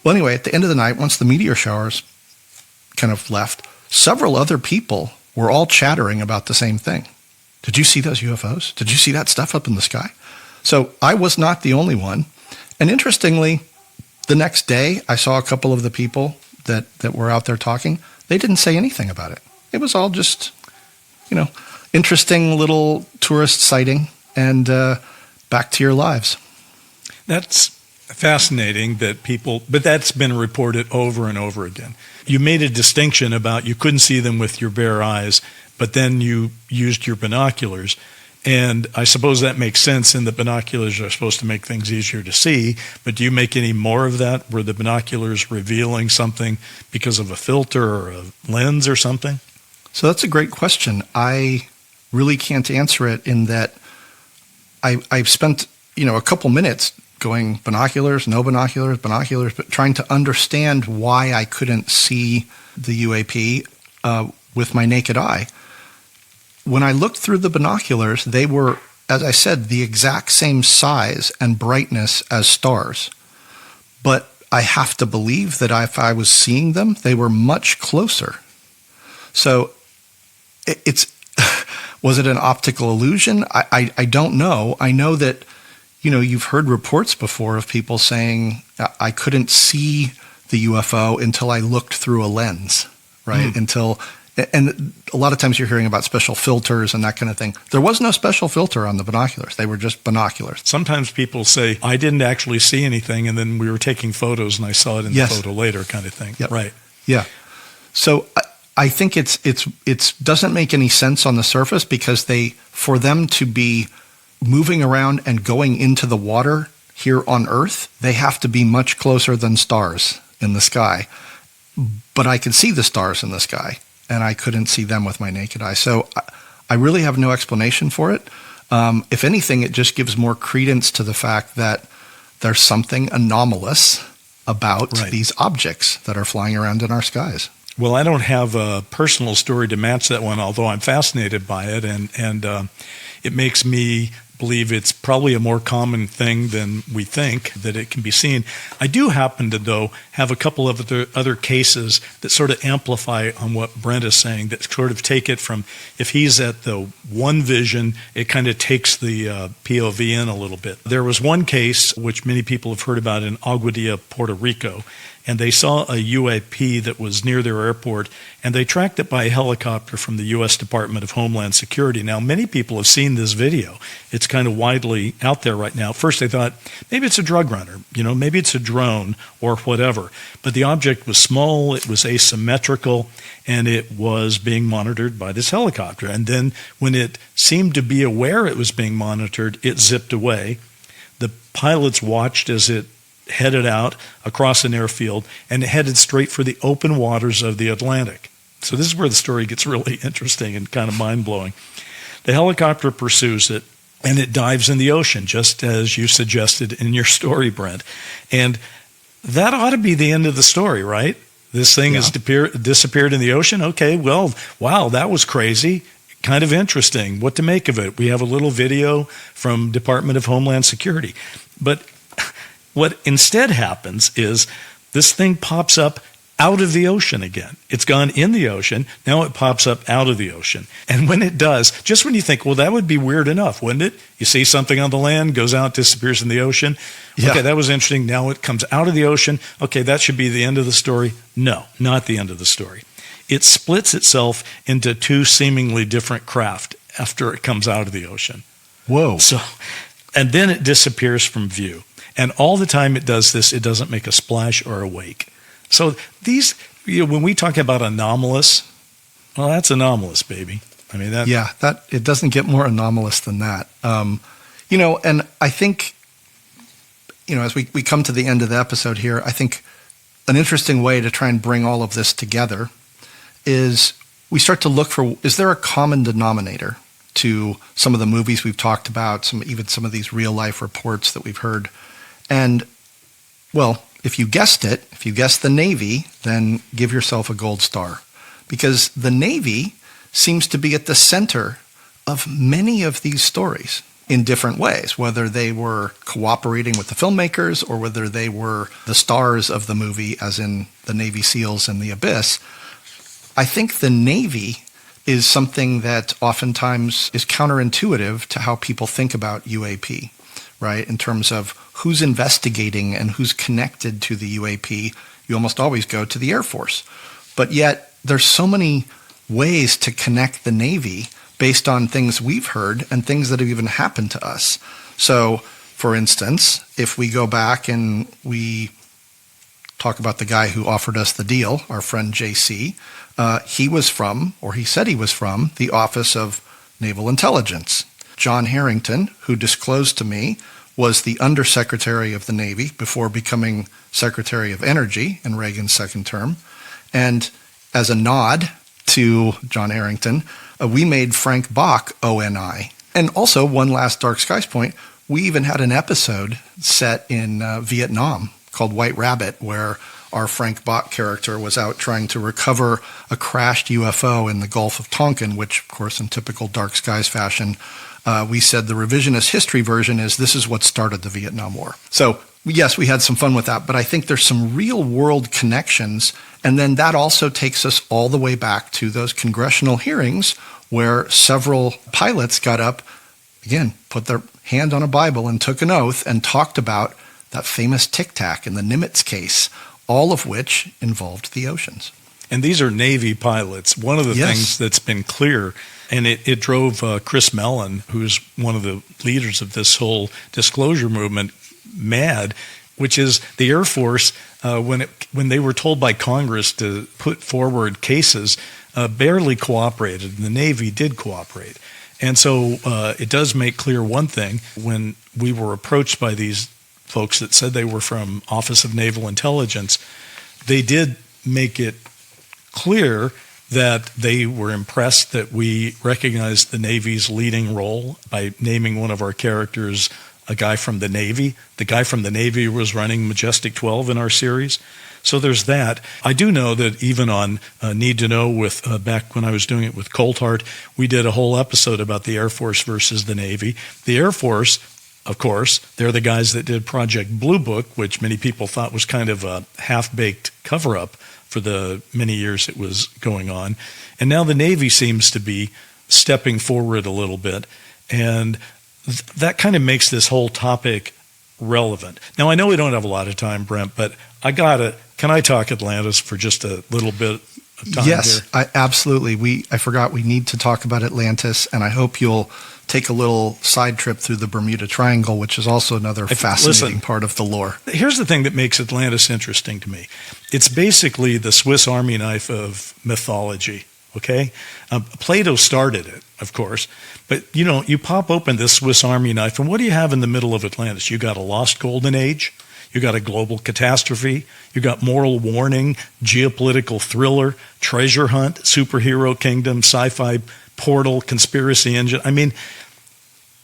Well, anyway, at the end of the night, once the meteor showers kind of left, several other people were all chattering about the same thing. Did you see those UFOs? Did you see that stuff up in the sky? So I was not the only one. And interestingly, the next day, I saw a couple of the people that were out there talking. They didn't say anything about it. It was all just, interesting little tourist sighting and back to your lives. That's fascinating but that's been reported over and over again. You made a distinction about you couldn't see them with your bare eyes, but then you used your binoculars. And I suppose that makes sense in that binoculars are supposed to make things easier to see, but do you make any more of that? Were the binoculars revealing something because of a filter or a lens or something? So that's a great question. I really can't answer it in that I've spent, a couple minutes going binoculars, no binoculars, but trying to understand why I couldn't see the UAP with my naked eye. When I looked through the binoculars, they were as I said, the exact same size and brightness as stars. But I have to believe that if I was seeing them, they were much closer. So it's was it an optical illusion? I don't know. I know that, you've heard reports before of people saying, I couldn't see the UFO until I looked through a lens, right? And a lot of times you're hearing about special filters and that kind of thing. There was no special filter on the binoculars. They were just binoculars. Sometimes people say, I didn't actually see anything, and then we were taking photos and I saw it in the photo later kind of thing. Yep. Right. Yeah. So I think it's doesn't make any sense on the surface, because for them to be moving around and going into the water here on Earth, they have to be much closer than stars in the sky. But I could see the stars in the sky, and I couldn't see them with my naked eye. So I really have no explanation for it. If anything, it just gives more credence to the fact that there's something anomalous about these objects that are flying around in our skies. Well, I don't have a personal story to match that one, although I'm fascinated by it, and it makes me believe it's probably a more common thing than we think that it can be seen. I do happen to, though, have a couple of other cases that sort of amplify on what Brent is saying, that sort of take it from, if he's at the one vision, it kind of takes the POV in a little bit. There was one case, which many people have heard about, in Aguadilla, Puerto Rico, and they saw a UAP that was near their airport, and they tracked it by a helicopter from the U.S. Department of Homeland Security. Now, many people have seen this video. It's kind of widely out there right now. First, they thought, maybe it's a drug runner, maybe it's a drone or whatever. But the object was small, it was asymmetrical, and it was being monitored by this helicopter. And then when it seemed to be aware it was being monitored, it zipped away. The pilots watched as it headed out across an airfield and headed straight for the open waters of the Atlantic. So this is where the story gets really interesting and kind of mind-blowing. The helicopter pursues it, and it dives in the ocean, just as you suggested in your story, Brent. And that ought to be the end of the story, right? This thing has disappeared in the ocean? Okay, well, wow, that was crazy. Kind of interesting. What to make of it? We have a little video from Department of Homeland Security. But what instead happens is this thing pops up out of the ocean again. It's gone in the ocean. Now it pops up out of the ocean. And when it does, just when you think, well, that would be weird enough, wouldn't it? You see something on the land, goes out, disappears in the ocean. Yeah. Okay, that was interesting. Now it comes out of the ocean. Okay, that should be the end of the story. No, not the end of the story. It splits itself into two seemingly different craft after it comes out of the ocean. Whoa. So, and then it disappears from view. And all the time it does this, it doesn't make a splash or a wake. So these, when we talk about anomalous, well, that's anomalous, baby. I mean, that it doesn't get more anomalous than that. And I think, as we come to the end of the episode here, I think an interesting way to try and bring all of this together is we start to look for, is there a common denominator to some of the movies we've talked about, even some of these real life reports that we've heard? And, well, if you guessed it, if you guessed the Navy, then give yourself a gold star. Because the Navy seems to be at the center of many of these stories in different ways, whether they were cooperating with the filmmakers or whether they were the stars of the movie, as in the Navy SEALs and the Abyss. I think the Navy is something that oftentimes is counterintuitive to how people think about UAP, right? In terms of who's investigating and who's connected to the UAP, you almost always go to the Air Force. But yet there's so many ways to connect the Navy based on things we've heard and things that have even happened to us. So, for instance, if we go back and we talk about the guy who offered us the deal, our friend JC, he said he was from the Office of Naval Intelligence. John Harrington, who disclosed to me, was the Undersecretary of the Navy before becoming Secretary of Energy in Reagan's second term. And as a nod to John Harrington, we made Frank Bach ONI. And also, one last Dark Skies point, we even had an episode set in Vietnam called White Rabbit, where our Frank Bach character was out trying to recover a crashed UFO in the Gulf of Tonkin, which, of course, in typical Dark Skies fashion, we said the revisionist history version is this is what started the Vietnam War. So, yes, we had some fun with that, but I think there's some real-world connections, and then that also takes us all the way back to those congressional hearings where several pilots got up, again, put their hand on a Bible and took an oath and talked about that famous Tic Tac and the Nimitz case, all of which involved the oceans. And these are Navy pilots. One of the things that's been clear, and it drove Chris Mellon, who's one of the leaders of this whole disclosure movement, mad, which is the Air Force, when they were told by Congress to put forward cases, barely cooperated, and the Navy did cooperate. And so it does make clear one thing. When we were approached by these folks that said they were from Office of Naval Intelligence, they did make it clear that they were impressed that we recognized the Navy's leading role by naming one of our characters a guy from the Navy. The guy from the Navy was running Majestic 12 in our series. So there's that. I do know that even on Need to Know, with back when I was doing it with Coltart, we did a whole episode about the Air Force versus the Navy. The Air Force, of course, they're the guys that did Project Blue Book, which many people thought was kind of a half-baked cover-up for the many years it was going on. And now the Navy seems to be stepping forward a little bit. And that kind of makes this whole topic relevant. Now, I know we don't have a lot of time, Brent, but can I talk Atlantis for just a little bit of time? Yes, here? Absolutely. I forgot we need to talk about Atlantis, and I hope you'll take a little side trip through the Bermuda Triangle, which is also another fascinating part of the lore. Here's the thing that makes Atlantis interesting to me. It's basically the Swiss Army knife of mythology, okay? Plato started it, of course, but you pop open this Swiss Army knife, and what do you have in the middle of Atlantis? You got a lost golden age, you got a global catastrophe, you got moral warning, geopolitical thriller, treasure hunt, superhero kingdom, sci-fi portal, conspiracy engine. I mean,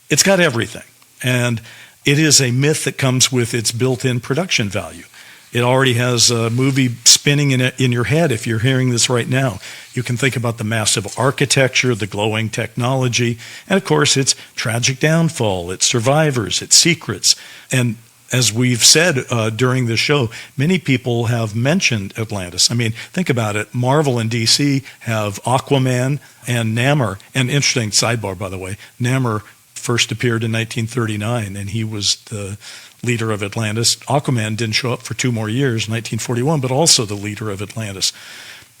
it's got everything. And it is a myth that comes with its built-in production value. It already has a movie spinning in your head if you're hearing this right now. You can think about the massive architecture, the glowing technology, and of course its tragic downfall, its survivors, its secrets. And as we've said during the show, many people have mentioned Atlantis. I mean, think about it. Marvel and DC have Aquaman and Namor. And interesting sidebar, by the way, Namor first appeared in 1939, and he was the leader of Atlantis. Aquaman didn't show up for 2 more years, 1941, but also the leader of Atlantis.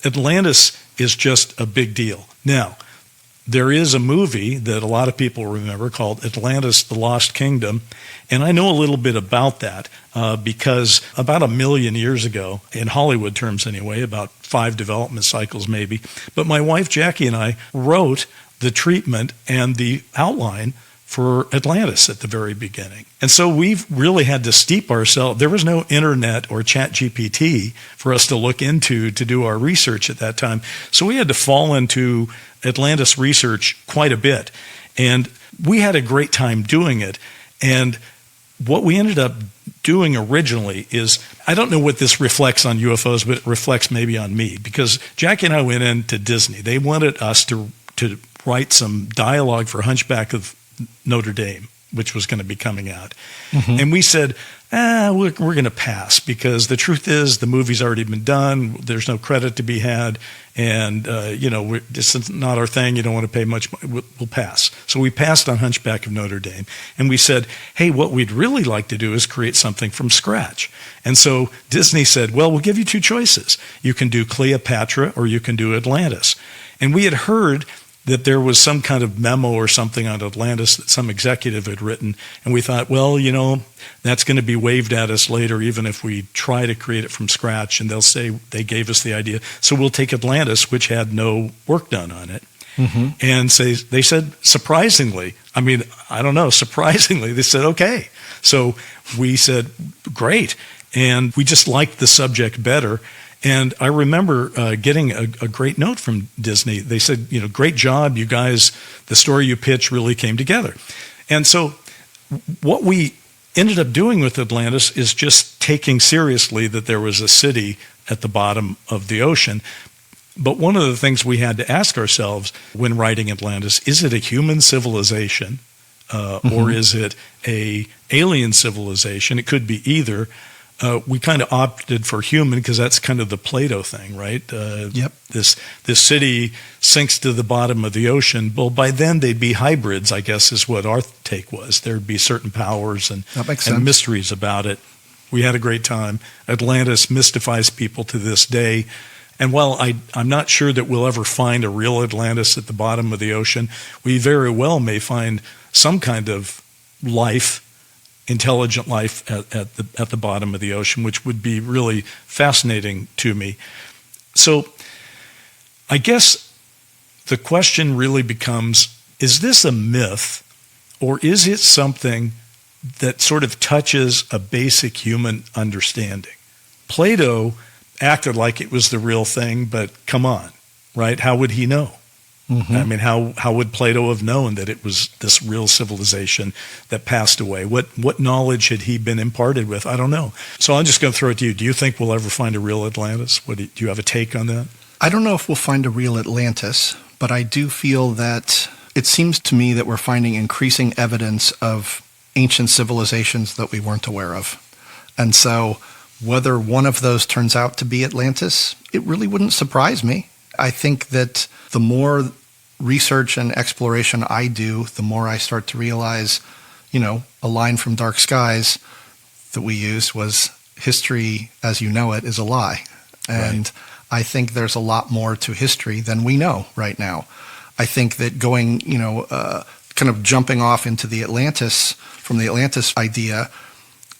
Atlantis is just a big deal. Now, there is a movie that a lot of people remember called Atlantis, the Lost Kingdom, and I know a little bit about that because about 1 million years ago, in Hollywood terms anyway, about 5 development cycles maybe, but my wife Jackie and I wrote the treatment and the outline for Atlantis at the very beginning. And so we've really had to steep ourselves. There was no internet or chat GPT for us to look into to do our research at that time. So we had to fall into Atlantis research quite a bit. And we had a great time doing it. And what we ended up doing originally is, I don't know what this reflects on UFOs, but it reflects maybe on me, because Jackie and I went into Disney. They wanted us to write some dialogue for Hunchback of Notre Dame, which was going to be coming out. Mm-hmm. And we said, we're going to pass, because the truth is the movie's already been done. There's no credit to be had. And, this is not our thing. You don't want to pay much money. We'll pass. So we passed on Hunchback of Notre Dame. And we said, hey, what we'd really like to do is create something from scratch. And so Disney said, well, we'll give you 2 choices. You can do Cleopatra or you can do Atlantis. And we had heard that there was some kind of memo or something on Atlantis that some executive had written. And we thought, well, that's going to be waved at us later, even if we try to create it from scratch. And they'll say they gave us the idea. So we'll take Atlantis, which had no work done on it. Mm-hmm. And they said, surprisingly, they said, okay. So we said, great. And we just liked the subject better. And I remember getting a great note from Disney. They said, great job, you guys. The story you pitched really came together. And so what we ended up doing with Atlantis is just taking seriously that there was a city at the bottom of the ocean. But one of the things we had to ask ourselves when writing Atlantis, is it a human civilization or is it a alien civilization? It could be either. We kind of opted for human because that's kind of the Plato thing, right? Yep. This city sinks to the bottom of the ocean. Well, by then they'd be hybrids, I guess, is what our take was. There'd be certain powers and mysteries about it. We had a great time. Atlantis mystifies people to this day. And while I'm not sure that we'll ever find a real Atlantis at the bottom of the ocean, we very well may find some kind of life, intelligent life at the bottom of the ocean, which would be really fascinating to me. So I guess the question really becomes, is this a myth or is it something that sort of touches a basic human understanding? Plato acted like it was the real thing, but come on, right? How would he know? I mean, how would Plato have known that it was this real civilization that passed away? What knowledge had he been imparted with? I don't know. So I'm just going to throw it to you. Do you think we'll ever find a real Atlantis? Do you have a take on that? I don't know if we'll find a real Atlantis, but I do feel that it seems to me that we're finding increasing evidence of ancient civilizations that we weren't aware of. And so whether one of those turns out to be Atlantis, it really wouldn't surprise me. I think that the more research and exploration I do, the more I start to realize, a line from Dark Skies that we used was history as you know it is a lie. And I think there's a lot more to history than we know right now. I think that going, kind of jumping off into the Atlantis, from the Atlantis idea,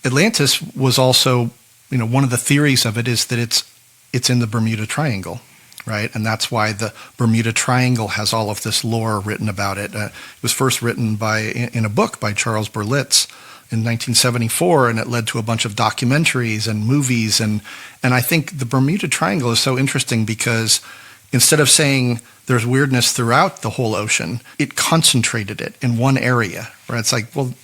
Atlantis was also, one of the theories of it is that it's in the Bermuda Triangle, right? And that's why the Bermuda Triangle has all of this lore written about it. It was first written in a book by Charles Berlitz in 1974, and it led to a bunch of documentaries and movies. And I think the Bermuda Triangle is so interesting because instead of saying there's weirdness throughout the whole ocean, it concentrated it in one area, where it's like, well,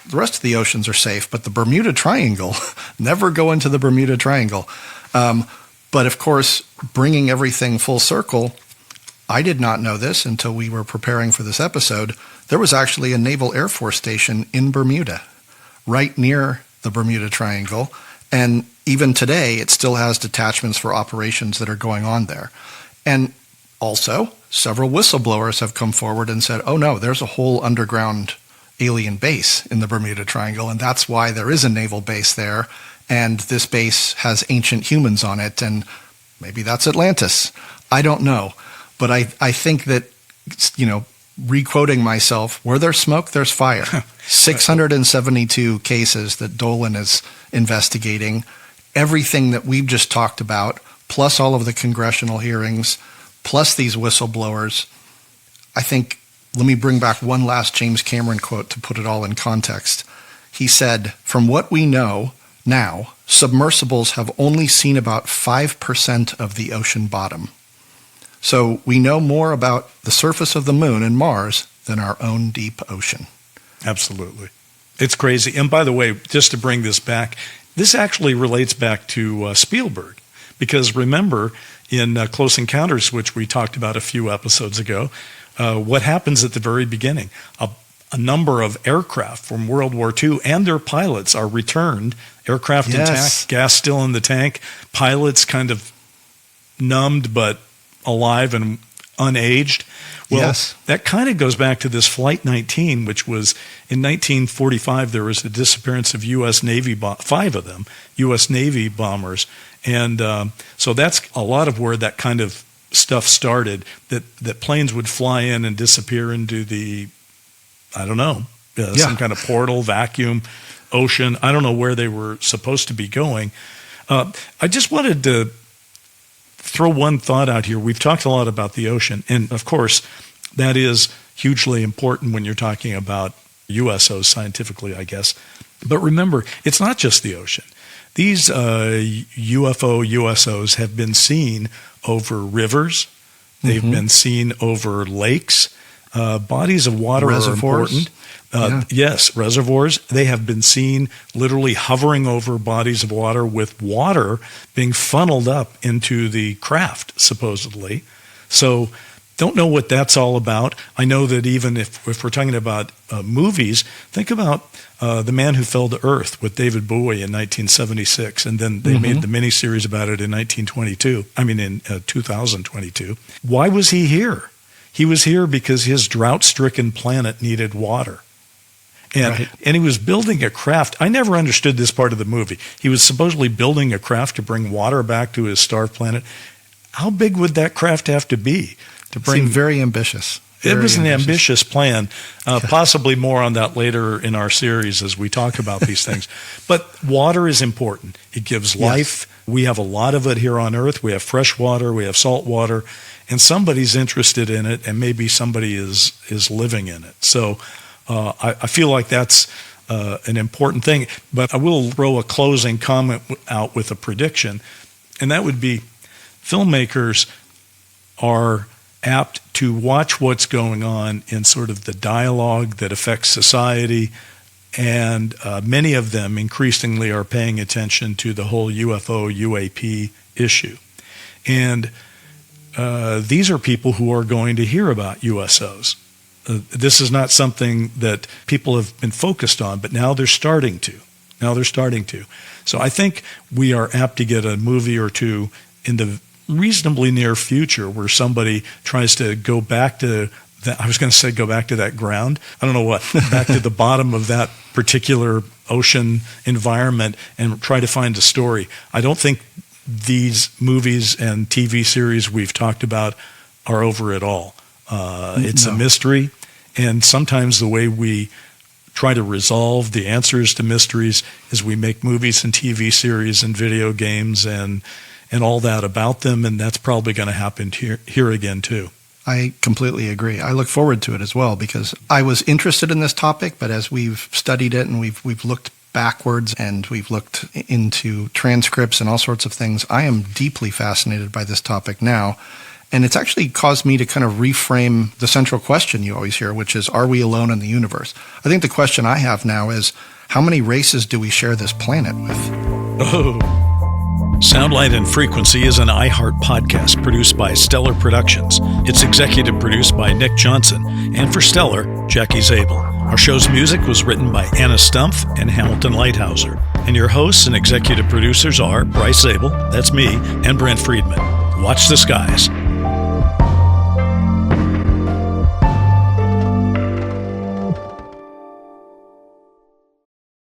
the rest of the oceans are safe, but the Bermuda Triangle, never go into the Bermuda Triangle. But of course, bringing everything full circle, I did not know this until we were preparing for this episode. There was actually a Naval Air Force station in Bermuda, right near the Bermuda Triangle. And even today, it still has detachments for operations that are going on there. And also, several whistleblowers have come forward and said, oh no, there's a whole underground alien base in the Bermuda Triangle, and that's why there is a naval base there. And this base has ancient humans on it, and maybe that's Atlantis. I don't know. But I think that, re-quoting myself, where there's smoke, there's fire. 672 cases that Dolan is investigating, everything that we've just talked about, plus all of the congressional hearings, plus these whistleblowers. I think, let me bring back one last James Cameron quote to put it all in context. He said, from what we know now, submersibles have only seen about 5% of the ocean bottom. So we know more about the surface of the moon and Mars than our own deep ocean. Absolutely. It's crazy. And by the way, just to bring this back, this actually relates back to Spielberg. Because remember, in Close Encounters, which we talked about a few episodes ago, what happens at the very beginning? A number of aircraft from World War II and their pilots are returned, aircraft intact, gas still in the tank, pilots kind of numbed but alive and unaged. Well, that kind of goes back to this Flight 19, which was in 1945, there was a disappearance of U.S. Navy, 5 of them, U.S. Navy bombers. And so that's a lot of where that kind of stuff started, that planes would fly in and disappear into the, I don't know, some kind of portal, vacuum, ocean. I don't know where they were supposed to be going. I just wanted to throw one thought out here. We've talked a lot about the ocean, and of course, that is hugely important when you're talking about USOs scientifically, I guess. But remember, it's not just the ocean. These USOs have been seen over rivers. They've been seen over lakes. Bodies of water Reservoirs? are important. Yes, reservoirs. They have been seen literally hovering over bodies of water with water being funneled up into the craft, supposedly. So don't know what that's all about. I know that even if we're talking about movies, think about The Man Who Fell to Earth with David Bowie in 1976, and then they made the miniseries about it in 2022. Why was he here? He was here because his drought-stricken planet needed water. And he was building a craft. I never understood this part of the movie. He was supposedly building a craft to bring water back to his starved planet. How big would that craft have to be? Seemed very ambitious. It was an ambitious plan, possibly more on that later in our series as we talk about these things. But water is important. It gives life. We have a lot of it here on Earth. We have fresh water. We have salt water. And somebody's interested in it, and maybe somebody is living in it. So I feel like that's an important thing. But I will throw a closing comment out with a prediction, and that would be filmmakers are apt to watch what's going on in sort of the dialogue that affects society, and many of them increasingly are paying attention to the whole UFO, UAP issue. And these are people who are going to hear about USOs. This is not something that people have been focused on, but now they're starting to. So I think we are apt to get a movie or two in the reasonably near future where somebody tries to go back to that. I was going to say go back to that ground. I don't know what, back to the bottom of that particular ocean environment and try to find a story. I don't think these movies and TV series we've talked about are over at all. It's a mystery, and sometimes the way we try to resolve the answers to mysteries is we make movies and TV series and video games and all that about them, and that's probably going to happen here again too. I completely agree. I look forward to it as well because I was interested in this topic, but as we've studied it and we've looked backwards and we've looked into transcripts and all sorts of things, I am deeply fascinated by this topic now. And it's actually caused me to kind of reframe the central question you always hear, which is, are we alone in the universe? I think the question I have now is, how many races do we share this planet with? Oh. Sound, Light, and Frequency is an iHeart podcast produced by Stellar Productions. It's executive produced by Nick Johnson, and for Stellar, Jackie Zabel. Our show's music was written by Anna Stumpf and Hamilton Lighthouser. And your hosts and executive producers are Bryce Zabel, that's me, and Brent Friedman. Watch the skies.